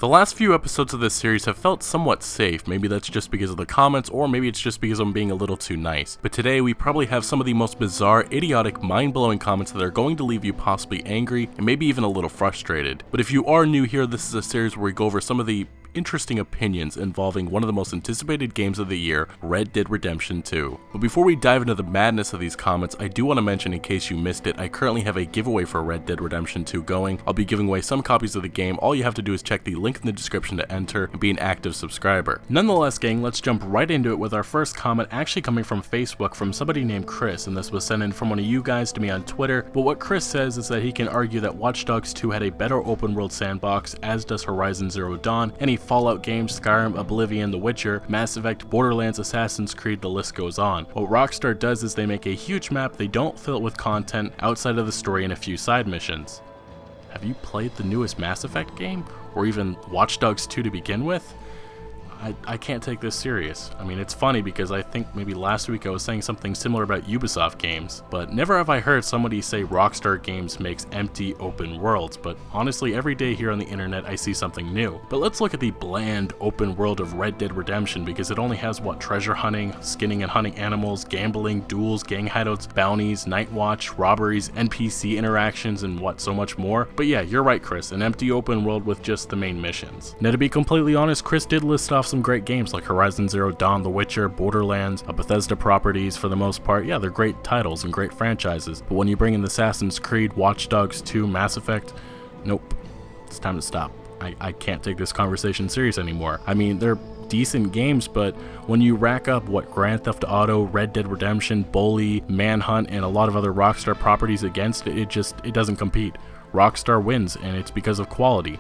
The last few episodes of this series have felt somewhat safe. Maybe that's just because of the comments, or maybe it's just because I'm being a little too nice. But today we probably have some of the most bizarre, idiotic, mind-blowing comments that are going to leave you possibly angry and maybe even a little frustrated. But if you are new here, this is a series where we go over some of the interesting opinions involving one of the most anticipated games of the year, Red Dead Redemption 2. But before we dive into the madness of these comments, I do want to mention, in case you missed it, I currently have a giveaway for Red Dead Redemption 2 going. I'll be giving away some copies of the game. All you have to do is check the link in the description to enter and be an active subscriber. Nonetheless, gang, let's jump right into it with our first comment actually coming from Facebook from somebody named Chris, and this was sent in from one of you guys to me on Twitter. But what Chris says is that he can argue that Watch Dogs 2 had a better open world sandbox, as does Horizon Zero Dawn, any Fallout games, Skyrim, Oblivion, The Witcher, Mass Effect, Borderlands, Assassin's Creed, the list goes on. What Rockstar does is they make a huge map, they don't fill it with content outside of the story and a few side missions. Have you played the newest Mass Effect game? Or even Watch Dogs 2 to begin with? I can't take this serious. I mean, it's funny because I think maybe last week I was saying something similar about Ubisoft games, but never have I heard somebody say Rockstar Games makes empty open worlds. But honestly, every day here on the internet I see something new. But let's look at the bland open world of Red Dead Redemption, because it only has what? Treasure hunting, skinning and hunting animals, gambling, duels, gang hideouts, bounties, night watch, robberies, NPC interactions, and what, so much more. But yeah, you're right, Chris, an empty open world with just the main missions. Now, to be completely honest, Chris did list off some great games like Horizon Zero Dawn, The Witcher, Borderlands, Bethesda properties. For the most part, yeah, they're great titles and great franchises. But when you bring in Assassin's Creed, Watch Dogs 2, Mass Effect, nope, it's time to stop. I can't take this conversation serious anymore. I mean, they're decent games, but when you rack up what Grand Theft Auto, Red Dead Redemption, Bully, Manhunt, and a lot of other Rockstar properties against it, it doesn't compete. Rockstar wins, and it's because of quality.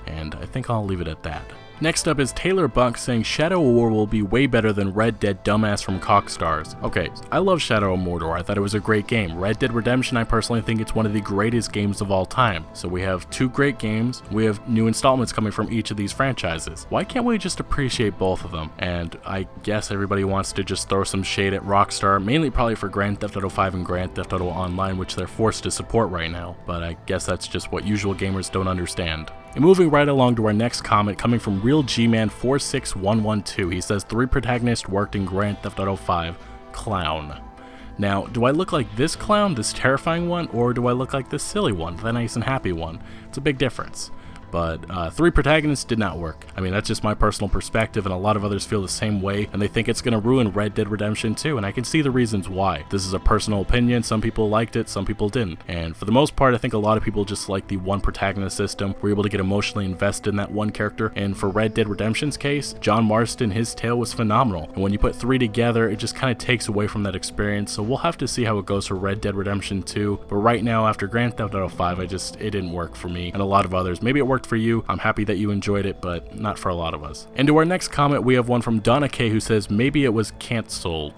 And I think I'll leave it at that. Next up is Taylor Buck saying Shadow of War will be way better than Red Dead, dumbass from Cockstars. Okay, I love Shadow of Mordor. I thought it was a great game. Red Dead Redemption, I personally think it's one of the greatest games of all time. So we have two great games. We have new installments coming from each of these franchises. Why can't we just appreciate both of them? And I guess everybody wants to just throw some shade at Rockstar, mainly probably for Grand Theft Auto 5 and Grand Theft Auto Online, which they're forced to support right now. But I guess that's just what usual gamers don't understand. And moving right along to our next comment coming from Real G-Man 46112. He says 3 protagonists worked in Grand Theft Auto 5. Clown. Now, do I look like this clown, this terrifying one, or do I look like this silly one, the nice and happy one? It's a big difference. But 3 protagonists did not work. I mean, that's just my personal perspective, and a lot of others feel the same way, and they think it's going to ruin Red Dead Redemption 2, and I can see the reasons why. This is a personal opinion. Some people liked it, some people didn't. And for the most part, I think a lot of people just like the one protagonist system. We're able to get emotionally invested in that one character, and for Red Dead Redemption's case, John Marston, his tale was phenomenal. And when you put 3 together, it just kind of takes away from that experience, so we'll have to see how it goes for Red Dead Redemption 2. But right now, after Grand Theft Auto 5, it didn't work for me, and a lot of others. Maybe it worked for you. I'm happy that you enjoyed it, but not for a lot of us. And to our next comment, we have one from Donna K, who says maybe it was cancelled.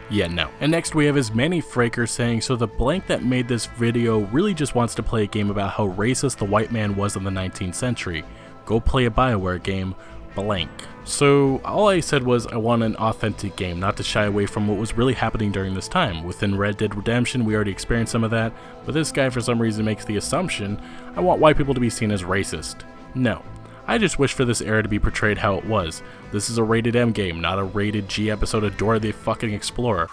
Yeah, no. And next we have Manny Fraker saying, so the blank that made this video really just wants to play a game about how racist the white man was in the 19th century. Go play a BioWare game, blank. So all I said was I want an authentic game, not to shy away from what was really happening during this time. Within Red Dead Redemption, we already experienced some of that, but this guy for some reason makes the assumption I want white people to be seen as racist. No. I just wish for this era to be portrayed how it was. This is a rated M game, not a rated G episode of Dora the fucking Explorer.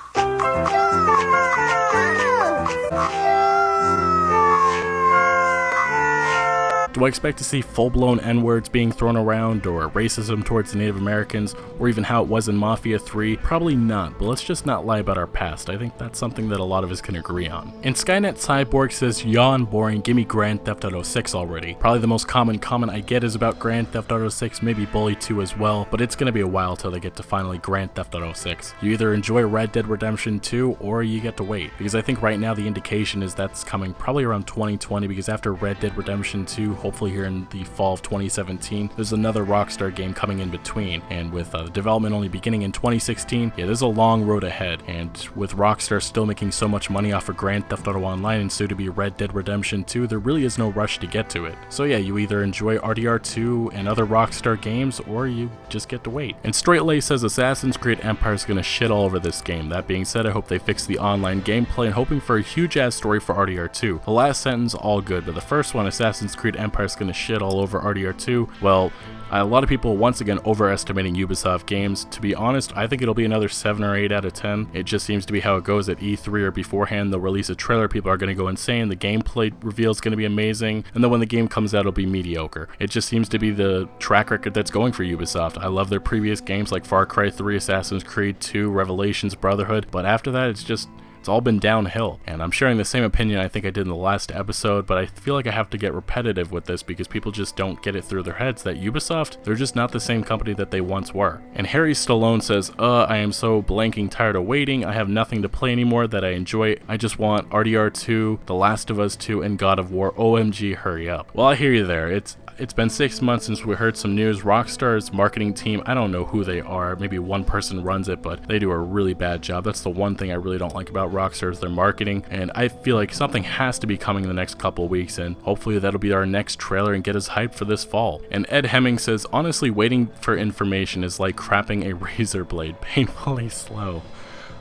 Do I expect to see full-blown N-words being thrown around, or racism towards the Native Americans, or even how it was in Mafia 3? Probably not, but let's just not lie about our past. I think that's something that a lot of us can agree on. And Skynet Cyborg says, yawn, boring, gimme Grand Theft Auto 6 already. Probably the most common comment I get is about Grand Theft Auto 6, maybe Bully 2 as well, but it's gonna be a while till they get to finally Grand Theft Auto 6. You either enjoy Red Dead Redemption 2, or you get to wait. Because I think right now the indication is that's coming probably around 2020, because after Red Dead Redemption 2, hopefully here in the fall of 2017, there's another Rockstar game coming in between, and with the development only beginning in 2016, yeah, there's a long road ahead, and with Rockstar still making so much money off of Grand Theft Auto Online and soon to be Red Dead Redemption 2, there really is no rush to get to it. So yeah, you either enjoy RDR2 and other Rockstar games, or you just get to wait. And Straight Lay says Assassin's Creed Empire is gonna shit all over this game. That being said, I hope they fix the online gameplay and hoping for a huge ass story for RDR2. The last sentence, all good, but the first one, Assassin's Creed Empire, Empire's gonna shit all over RDR2. Well, a lot of people once again overestimating Ubisoft games. To be honest, I think it'll be another 7 or 8 out of 10. It just seems to be how it goes at E3 or beforehand. They'll release a trailer, people are going to go insane, the gameplay reveal is going to be amazing, and then when the game comes out, it'll be mediocre. It just seems to be the track record that's going for Ubisoft. I love their previous games like Far Cry 3, Assassin's Creed 2, Revelations, Brotherhood, but after that, it's all been downhill. And I'm sharing the same opinion I think I did in the last episode, but I feel like I have to get repetitive with this because people just don't get it through their heads that Ubisoft, they're just not the same company that they once were. And Harry Stallone says, I am so blanking tired of waiting. I have nothing to play anymore that I enjoy. I just want RDR2, The Last of Us 2, and God of War. OMG, hurry up. Well, I hear you there. It's been 6 months since we heard some news. Rockstar's marketing team, I don't know who they are. Maybe one person runs it, but they do a really bad job. That's the one thing I really don't like about Rockstar is their marketing, and I feel like something has to be coming in the next couple weeks, and hopefully that'll be our next trailer and get us hyped for this fall. And Ed Hemming says, honestly, waiting for information is like crapping a razor blade, painfully slow.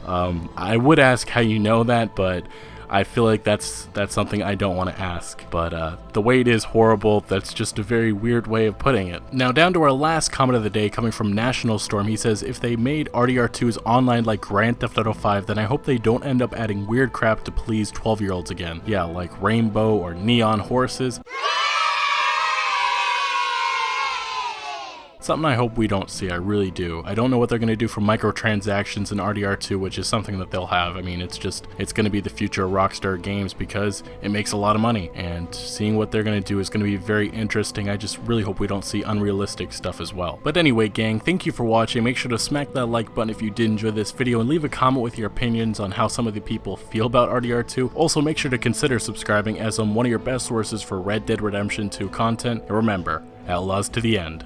I would ask how you know that, but I feel like that's something I don't want to ask, but the wait is horrible. That's just a very weird way of putting it. Now down to our last comment of the day coming from National Storm. He says, if they made RDR2's online like Grand Theft Auto 5, then I hope they don't end up adding weird crap to please 12-year-olds again. Yeah, like rainbow or neon horses. Something I hope we don't see, I really do. I don't know what they're going to do for microtransactions in RDR2, which is something that they'll have. I mean, it's going to be the future of Rockstar games because it makes a lot of money, and seeing what they're going to do is going to be very interesting. I just really hope we don't see unrealistic stuff as well. But anyway, gang, thank you for watching. Make sure to smack that like button if you did enjoy this video, and leave a comment with your opinions on how some of the people feel about RDR2. Also, make sure to consider subscribing, as I'm one of your best sources for Red Dead Redemption 2 content. And remember, Outlaws to the end.